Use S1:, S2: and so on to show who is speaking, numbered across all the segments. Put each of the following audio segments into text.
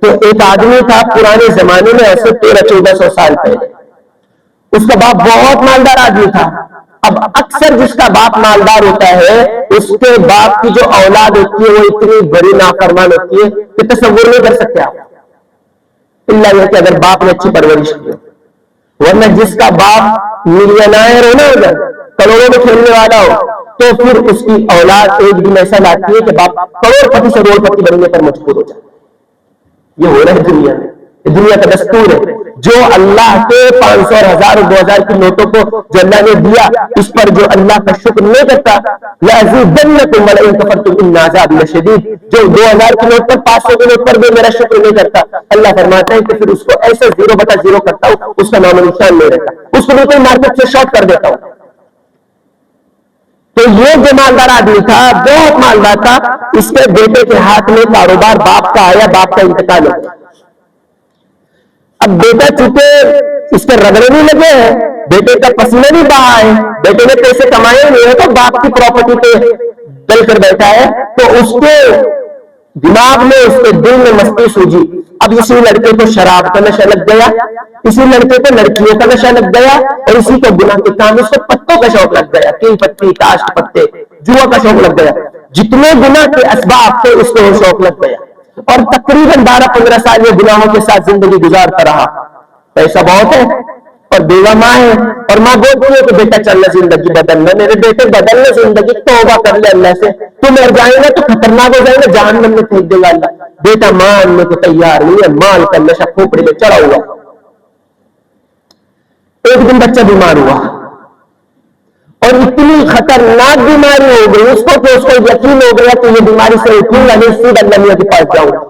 S1: تو ایک آدمی تھا پرانے زمانے میں، ایسے 1300-1400 سال پہلے، اس کا باپ بہت مالدار آدمی تھا. اب اکثر جس کا باپ مالدار ہوتا ہے اس کے باپ کی جو اولاد ہوتی ہے وہ اتنی بڑی نافرمان ہوتی ہے کہ تصور نہیں کر سکتے آپ، اللہ یہ کہ اگر باپ نے اچھی پرورش کی. ورنہ جس کا باپ ملینائر ہو نا، ادھر کروڑوں میں کھیلنے والا ہو، تو پھر اس کی اولاد ایک دن ایسا لاتی ہے کہ باپ کروڑ پتی سے روڑ پتی بننے پر مجبور ہو جائے. یہ ہو رہا ہے دنیا میں، یہ دنیا کا دستور ہے. جو اللہ کے 500 اور 1000 اور 2000 کی نوٹوں کو جو اللہ نے دیا، اس پر جو اللہ کا شکر نہیں کرتا، لَأَزِيدَنَّكُمْ وَلَئِن كَفَرْتُمْ إِنَّ عَذَابِي لَشَدِيدٌ، جو 2000 کی نوٹ پر 500 کی نوٹ پر بھی میرا شکر نہیں کرتا، اللہ فرماتا ہے کہ پھر اس کو ایسے 0/0 کرتا ہوں، اس کا نام و نشان نہیں رہتا، اس کو بالکل مارکیٹ سے شارٹ کر دیتا ہوں. تو یہ جو مالدار آدمی تھا، بہت مالدار تھا، اس کے بیٹے کے ہاتھ میں کاروبار باپ کا آیا، باپ کا انتقال ہو گیا. اب بیٹا چونکہ اس کے رگڑے نہیں لگے ہیں، بیٹے کا پسینہ نہیں بہا ہے، بیٹے نے پیسے کمائے نہیں ہے، تو باپ کی پراپرٹی پہ ڈل کر بیٹھا ہے، تو اس کے دماغ میں، اس کے دل میں مستی سوجی. اب اسی لڑکے کو شراب کا نشہ لگ گیا، اسی لڑکے کو لڑکیوں کا نشہ لگ گیا، اور اسی کو گناہ کے کام، اس کو پتوں کا شوق لگ گیا، کیل پتی، تاش پتے، جوا کا شوق لگ گیا. جتنے گناہ کے اسباب تھے اس کو شوق لگ گیا، اور تقریباً 12-15 سال یہ گناہوں کے ساتھ زندگی گزارتا رہا. پیسہ بہت ہے اور بیوہ ماں ہے، اور ماں بولتی ہے کہ بیٹا چلنا زندگی بدلنا، میرے بیٹے بدلنا زندگی، توبہ کر لے اللہ سے، تو مر جائیں گے تو خطرناک ہو جائیں گے، جہنم میں پھینک دے گا اللہ. بیٹا ماننے کو تیار نہیں ہے، مال کا نشہ کھوپڑی میں چڑھا ہوا. ایک دن بچہ بیمار ہوا، اور اتنی خطرناک بیماری ہو گئی اس کو کہ اس کو یقین ہو گیا کہ یہ بیماری سے اٹھوں گا نہیں، سیدھا اللہ میاں کے پاس جاؤں.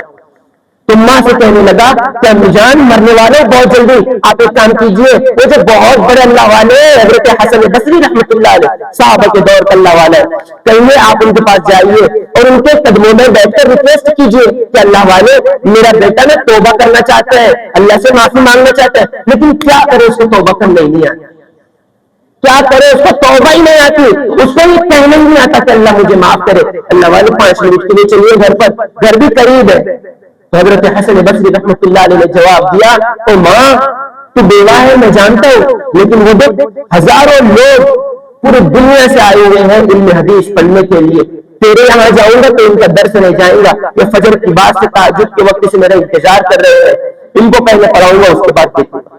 S1: تو ماں سے کہنے لگا کہ امی جان مرنے والے بہت جلدی، آپ ایک کام کیجئے، وہ جو بہت بڑے اللہ والے حضرت حسن بصری رحمۃ اللہ علیہ، صحابہ کے دور کا اللہ والا ہے، کہیے آپ ان کے پاس جائیے اور ان کے قدموں میں بیٹھ کر ریکویسٹ کیجئے کہ اللہ والے میرا بیٹا نا توبہ کرنا چاہتا ہے، اللہ سے معافی مانگنا چاہتا ہے، لیکن کیا کرے اس کو توبہ کرنا ہی نہیں آتا، کیا کرے اس کو توبہ ہی نہیں آتی، اس کو یہ کہنا ہی نہیں آتا کہ اللہ مجھے معاف کرے. اللہ والے 5 منٹ کے لیے چلیے گھر پر، گھر بھی قریب ہے. تو حضرت حسن بصری رحمۃ اللہ علیہ نے جواب دیا، او ماں تو بیوہ ہے میں جانتا ہوں، لیکن وہ دیکھ ہزاروں لوگ پورے دنیا سے آئے ہوئے ہیں علم حدیث پڑھنے کے لیے، تیرے یہاں جاؤں گا تو ان کا درس نہیں جائیں گا، یہ فجر کی بات سے تہجد کے وقت سے میرا انتظار کر رہے ہیں، ان کو پہلے پڑھاؤں گا اس کے بعد دیکھوں گا.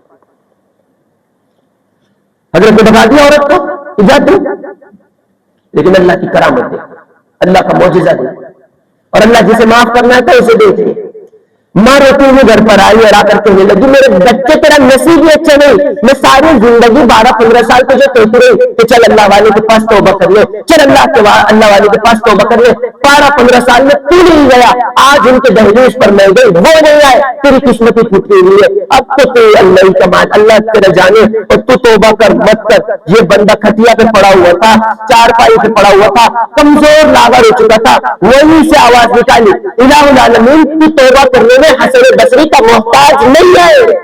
S1: حضرت نے بتا دیا عورت کو اجازت، لیکن اللہ کی کرامت ہے، اللہ کا معجزہ ہے، اور اللہ جسے معاف کرنا ہے تو اسے دیکھیے. ماں روتی ہوئی گھر پر آئی اور آ کر کہنے لگی میرے بچے تیرا نصیب ہی اچھا نہیں، میں ساری زندگی 12-15 سال تجھے کہتی رہی کہ چل اللہ والے کے پاس توبہ کر لے، چل اللہ والے کے پاس توبہ کر لے، 12-15 سال میں تو نہیں گیا، آج ان کے دہلیز پر میں گئی وہ نہیں آئے، تیری قسمت ہی پھوٹی ہوئی ہے، اب تو تو اللہ کا مان، اللہ تیرا جانے، اور تو توبہ کر مت کر. یہ بندہ کھٹیا پہ پڑا ہوا تھا، چارپائی پہ پڑا ہوا تھا، کمزور لاغر ہو چکا تھا، وہیں سے آواز نکالی الہ العالمین تو توبہ کرنے میں حسن بصری کا محتاج نہیں ہے،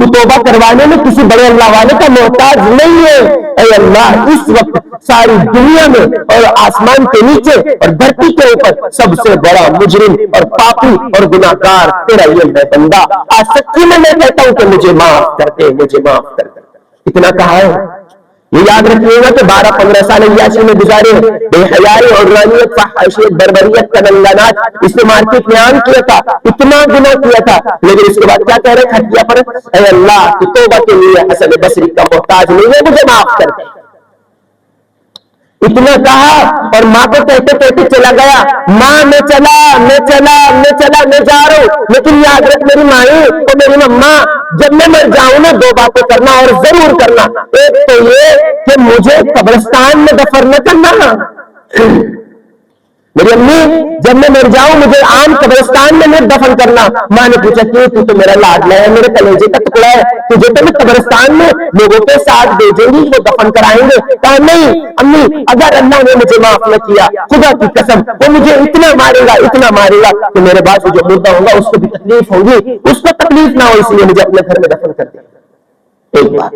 S1: تو توبہ کروانے میں کسی بڑے اللہ والے کا محتاج نہیں ہے. اے اللہ اس وقت ساری دنیا میں اور آسمان کے نیچے اور دھرتی کے اوپر سب سے بڑا مجرم اور پاپی اور گناہگار تیرا یہ ہے بندہ، آج سچی میں کہتا ہوں کہ مجھے معاف کر دے، مجھے معاف کر دے. اتنا کہا ہے. یہ یاد رکھیے گا کہ 12-15 سال عیاشی میں گزارے، بے حیائی، عدوانیت، فحاشیت، بربریت، تننگانات، اس نے مارکیٹ میں عام کیا تھا، اتنا گناہ کیا تھا، لیکن اس کے بعد کیا کہہ رہے کھٹیا پر، اے اللہ تو توبہ کے لیے حسن بصری کا محتاج نہیں ہے، مجھے معاف کر دے. اتنا کہا اور ماں کو کہتے کہتے چلا گیا، ماں میں چلا میں جا رہا ہوں، لیکن یاد رکھ میری ماں اور میری ماں جب میں مر جاؤں نا 2 باتیں کرنا اور ضرور کرنا. ایک تو یہ کہ مجھے قبرستان میں دفن نہ کرنا، میری امی جب میں مر جاؤں مجھے عام قبرستان میں مت دفن کرنا. ماں نے پوچھا کہ تو میرا لاڈلا ہے، میرے کلیجے کا ٹکڑا ہے، تجھے تو میں قبرستان میں لوگوں کے ساتھ بھیجیں گی، وہ دفن کرائیں گے. کہا نہیں امی، اگر اللہ نے مجھے معاف نہ کیا خدا کی قسم وہ مجھے اتنا مارے گا کہ میرے بعد جو مردہ ہوگا اس کو بھی تکلیف ہوگی، اس کو تکلیف نہ ہو، اس لیے مجھے اپنے گھر میں دفن کر دیا. ایک بات.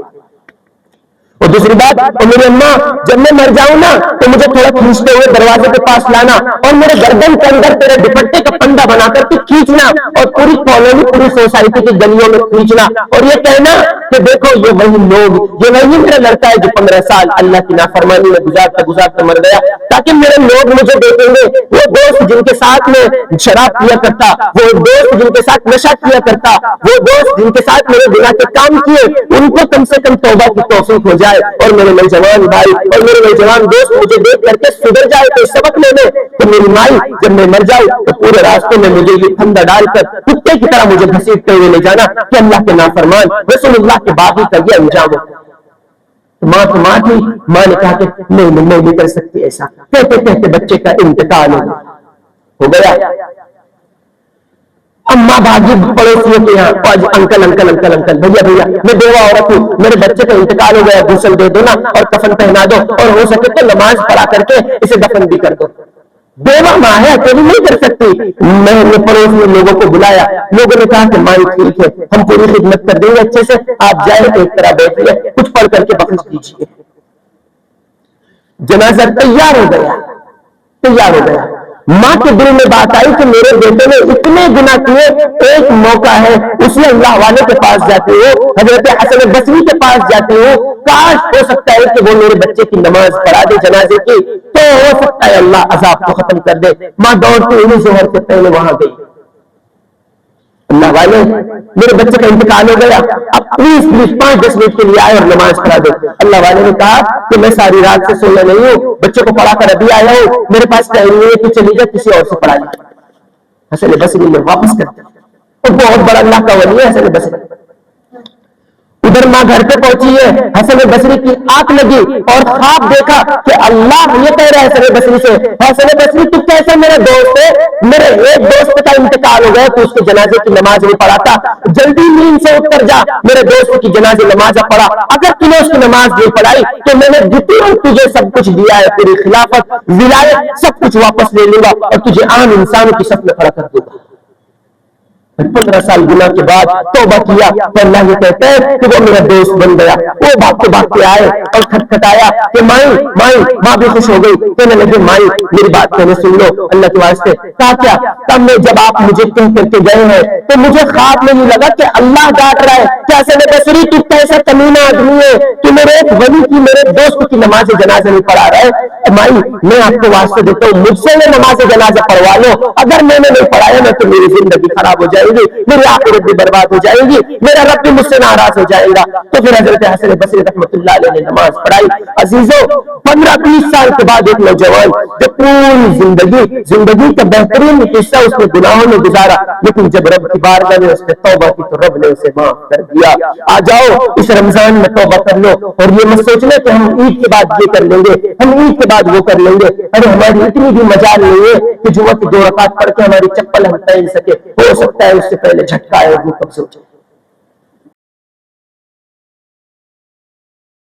S1: اور دوسری بات، اور میری اماں جب میں مر جاؤں نا تو مجھے تھوڑا کھینچتے ہوئے دروازے کے پاس لانا اور میرے گردن کے اندر تیرے دوپٹے کا پنڈا بنا کر کے کھینچنا اور پوری کالونی پوری سوسائٹی کی گلیوں میں کھینچنا اور یہ کہنا کہ دیکھو یہ وہی لوگ، یہ وہی میرا لڑکا ہے جو 15 سال اللہ کی نافرمانی میں گزارتا مر گیا، تاکہ میرے لوگ مجھے دیکھیں گے وہ دوست جن کے ساتھ میں شراب پیا کرتا، وہ دوست جن کے ساتھ نشہ کیا کرتا، وہ دوست جن کے ساتھ میرے گناہ کے کام کیے، ان کو کم سے کم توبہ کی توفیق ہو جائے اور میرے نوجوان بھائی اور میرے نوجوان دوست مجھے دیکھ کر کے سدھر جائے تو سبق لے لے، تو میری مائی جب میں مر جاؤں تو پورے راستے میں مجھے یہ پھندا ڈال کر کتے کی طرح مجھے گھسیٹتے ہوئے لے جانا کہ اللہ کے نافرمان رسول اللہ کے باغی کا یہ انجام ہو۔ ماں تو ماں تھی، ماں نے کہا کہ نہیں میں نہیں کر سکتی ایسا، کہتے کہتے بچے کا انتقال ہو گیا۔ اماں بھاگی پڑوسیوں کے یہاں، آج انکل انکل انکل انکل بھیا بھیا میں بیوہ عورت ہوں، میرے بچے کا انتقال ہو گیا، غسل دے دو نا اور کفن پہنا دو اور ہو سکے تو نماز پڑھا کر کے اسے دفن بھی کر دو۔ بیوہ ماں ہے، اکیلی نہیں کر سکتی۔ میں نے پڑوس میں لوگوں کو بلایا، لوگوں نے کہا کہ مائی ٹھیک ہے ہم پوری خدمت کر دیں گے اچھے سے، آپ جائیں ایک طرح بیٹھیے کچھ پڑھ کر کے بخش دیجیے۔ جنازہ تیار ہو گیا۔ ماں کے دل میں بات آئی کہ میرے بیٹے نے اتنے گناہ کیے، ایک موقع ہے اسی اللہ والے کے پاس جاتے ہو، حضرت حسن بصری کے پاس جاتے ہو، کاش ہو سکتا ہے کہ وہ میرے بچے کی نماز پڑھا دے جنازے کی، تو ہو سکتا ہے اللہ عذاب کو ختم کر دے۔ ماں دوڑتی ہوئی ظہر سے پہلے وہاں گئی، اللہ والے میرے بچے کا انتقال ہو گیا، اب پلیز 5-10 منٹ کے لیے آئے اور نماز پڑھا دو۔ اللہ والے نے کہا کہ میں ساری رات سے سویا نہیں ہوں، بچے کو پڑھا کر ابھی آیا ہوں، میرے پاس ٹائم نہیں ہے، تو چلی جا کسی اور سے پڑھا لیا۔ حسن بصری نے واپس کر دیا، اور بہت بڑا اللہ کا ولی ہے حسن بصری۔ ادھر ماں گھر پہ پہنچی ہے، حسن بصری کی آنکھ لگی اور خواب دیکھا کہ اللہ یہ کہہ رہا ہے حسن بصری سے، حسن بصری تو کیسا میرا دوست ہے، میرے ایک دوست کا انتقال ہو گیا تو اس کے جنازے کی نماز نہیں پڑھاتا، جلدی نیند سے اٹھ کر جا میرے دوست کی جنازے نماز پڑھا، اگر تم نے اس کی نماز نہیں پڑھائی تو میں نے جتنا تجھے سب کچھ دیا ہے، تیری خلافت ولایت سب کچھ واپس لے لوں گا اور تجھے عام انسانوں کی صف میں کھڑا کر دوں گا۔ 15 سال گناہ کے بعد توبہ کیا تو اللہ یہ کہتا ہے کہ وہ میرا دوست بن گیا۔ وہ بھاگتے آئے اور کھٹکھٹایا کہ مائی، ماں بھی خوش ہو گئی، کہنے لگے مائی میری بات کہنے سن لو اللہ کے واسطے۔ کہا کیا؟ تب میں جب آپ مجھے کہہ کر کے گئے ہیں تو مجھے خواب میں نہیں لگا کہ اللہ ڈانٹ رہا ہے کہ حسن بصری تو کیسا کمینہ آدمی ہے، تو میرے ایک ولی کی میرے دوست کی نماز جنازہ نہیں پڑھا رہا ہے۔ مائی میں آپ کو واسطے دیتا ہوں، مجھ سے یہ نماز جنازہ پڑھوا لو، اگر میں نے نہیں پڑھایا نا تو میری زندگی خراب ہو جائے گی، میری آخرت بھی برباد ہو جائے گی، میرا رب بھی مجھ سے ناراض ہو جائے گا۔ تو پھر حضرت حسن بصری رحمۃ اللہ علیہ نے نماز پڑھائی۔ عزیزوں 15-20 سال کے بعد ایک نوجوان جو پوری زندگی کا بہترین حصہ اس نے گناہوں میں گزارا، لیکن جب رب کی بارگاہ میں اس نے توبہ کی تو رب نے اسے معاف کر دیا۔ آ جاؤ اس رمضان میں توبہ کر لو اور یہ مت سوچنا کہ ہم عید کے بعد یہ کر لیں گے، ہم عید کے بعد وہ کر لیں گے۔ ارے ہماری اتنی بھی مجال نہیں ہے کہ جمعہ کی 2 رکعت پڑھ کے ہماری چپل ہم پہن سکے، ہو سکتا ہے اس سے پہلے جھٹکا ہے وہ کب سوچے۔